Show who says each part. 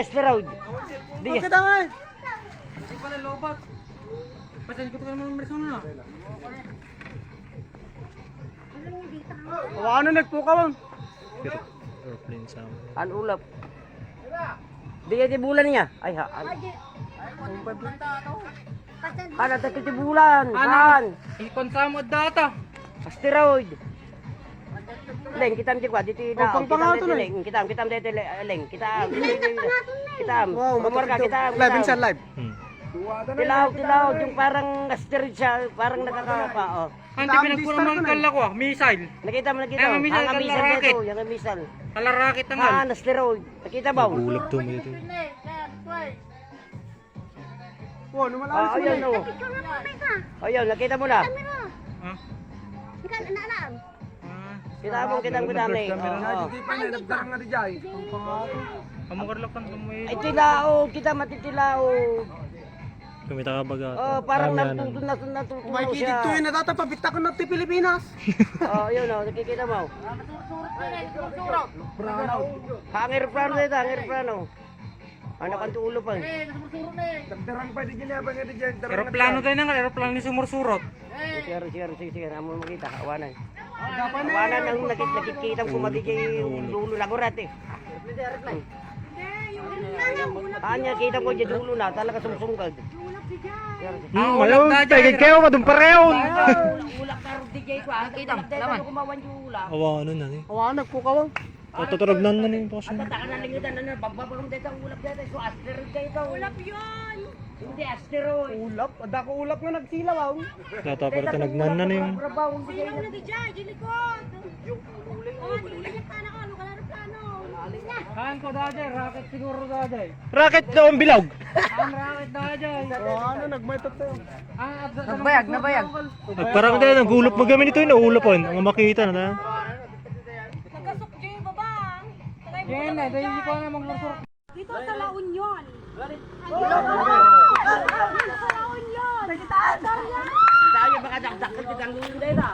Speaker 1: Asteroid. Di.
Speaker 2: Bakit naman? Hindi pala lobat. Pasan ko naman ng mersona na. Ano nagpukaw?
Speaker 3: Airplane sound.
Speaker 1: An ulap. Di bulan niya. Ay ha. Ano takiti bulan? An.
Speaker 2: Ikonsamo data.
Speaker 1: Asteroid. Leng kitam jigwa dito na. Kitam dito leng kitam.
Speaker 2: Wow,
Speaker 1: Marka kitam.
Speaker 2: Live inside live.
Speaker 1: Tilaw yung parang asteroid siya, parang nakakapa oh.
Speaker 2: Hindi pinagpunaman kala ko missile.
Speaker 1: Nakita mo
Speaker 2: Ang missile
Speaker 1: ang
Speaker 2: kala
Speaker 1: missile
Speaker 2: rocket.
Speaker 1: dito, yung missile.
Speaker 2: Kalarakit naman.
Speaker 1: Asteroid. Nakita ba?
Speaker 3: Gulag to mo dito.
Speaker 2: Wow, lumalakas
Speaker 1: Ayun oh. Ayun, nakita mo na.
Speaker 2: Ha?
Speaker 1: Kita mo ni.
Speaker 2: Kamukarlak kan kamoy.
Speaker 1: Ay tilao, kita matitilao.
Speaker 3: Kumita ka baga.
Speaker 1: Oh, parang
Speaker 3: Marami yan,
Speaker 1: natutunaw
Speaker 2: May kidig
Speaker 1: siya.
Speaker 2: to yun, natatapabita ko na ti Pilipinas.
Speaker 1: Oh, yun oh, nakikita mo. Hangir plano dito, hangir plano. Ano kan tulo pa?
Speaker 2: Dagdarang pa di ginabang nga di dyan. Aeroplano tayo nga, aeroplano ni sumursurot.
Speaker 1: Sige, amo makita, awanan. Awanan ang nakikita mo kumati yung dulo na kurat eh. Anya kita ko dyan dulo na, talaga sumsungkag.
Speaker 2: Ayun, tayo kayo madung pareon.
Speaker 1: Ulak karo DJ ko, kita mo laman. Kumawan yung ulak.
Speaker 3: Awa ano na ni.
Speaker 2: Awa, nagpukaw.
Speaker 3: Tuturugnan na ni pasyon.
Speaker 1: Taka na lingitan na bababang dito ang ulap dito. So asteroid dito. Ulap yun. Hindi asteroid.
Speaker 2: Ulap, ada ko ulap nga nagsilaw.
Speaker 3: Tatapos ito nagnan na yung.
Speaker 4: Silaw na di dyan, yung likod. Oh, tingnan yung plano ko, ano ka laro plano?
Speaker 2: Kaan ko dati, rocket siguro dati.
Speaker 3: Racket na ang bilog.
Speaker 2: Ang rocket dati. Ano, nagmaitot tayo.
Speaker 1: Nabayag.
Speaker 3: Parang din ang gulop magamin ito yung naulapon. Ang makita na.
Speaker 4: Nagkasok dyan yung babang.
Speaker 2: Yan na, dahil hindi ko na maglusur.
Speaker 4: Dito sa La Union. Sa La Union.
Speaker 1: Tayo baka dakdak ka dito ang dito.